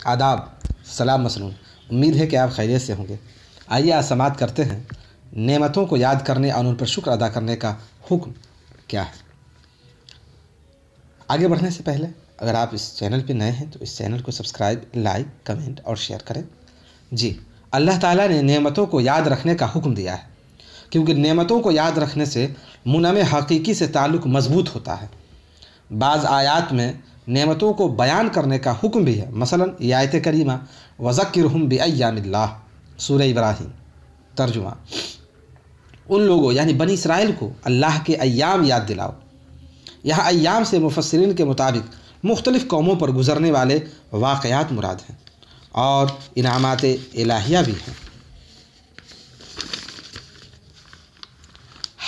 آداب، سلام مسنون، امید ہے کہ آپ خیریت سے ہوں گے۔ آئیے آج سماعت کرتے ہیں نعمتوں کو یاد کرنے اور ان پر شکر ادا کرنے کا حکم کیا ہے۔ آگے بڑھنے سے پہلے اگر آپ اس چینل پہ نئے ہیں تو اس چینل کو سبسکرائب، لائک، کمنٹ اور شیئر کریں۔ جی، اللہ تعالیٰ نے نعمتوں کو یاد رکھنے کا حکم دیا ہے، کیونکہ نعمتوں کو یاد رکھنے سے منعم حقیقی سے تعلق مضبوط ہوتا ہے۔ بعض آیات میں نعمتوں کو بیان کرنے کا حکم بھی ہے، مثلا یہ آیت کریمہ وَذَكِّرْهُمْ بِأَيَّامِ اللَّهِ سورہ ابراہیم۔ ترجمہ: ان لوگوں یعنی بنی اسرائیل کو اللہ کے ایام یاد دلاؤ۔ یہاں ایام سے مفسرین کے مطابق مختلف قوموں پر گزرنے والے واقعات مراد ہیں اور انعامات الہیہ بھی ہیں۔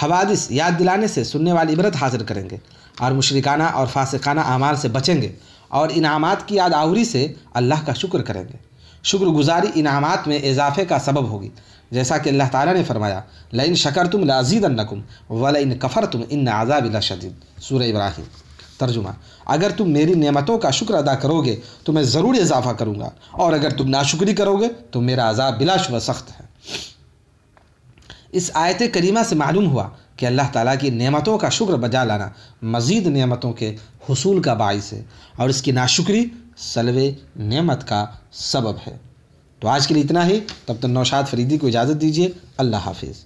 حوادث یاد دلانے سے سننے والی عبرت حاصل کریں گے اور مشرکانہ اور فاسقانہ اعمال سے بچیں گے، اور انعامات کی یاد آوری سے اللہ کا شکر کریں گے۔ شکر گزاری انعامات میں اضافے کا سبب ہوگی، جیسا کہ اللہ تعالیٰ نے فرمایا لئن شکرتم لازیدنکم ولئن کفرتم ان عذابی لشدید سورہ ابراہیم۔ ترجمہ: اگر تم میری نعمتوں کا شکر ادا کرو گے تو میں ضرور اضافہ کروں گا، اور اگر تم ناشکری کرو گے تو میرا عذاب بلا شبہ سخت ہے۔ اس آیت کریمہ سے معلوم ہوا کہ اللہ تعالیٰ کی نعمتوں کا شکر بجا لانا مزید نعمتوں کے حصول کا باعث ہے، اور اس کی ناشکری سلب نعمت کا سبب ہے۔ تو آج کے لیے اتنا ہی، تب تک نوشاد فریدی کو اجازت دیجیے۔ اللہ حافظ۔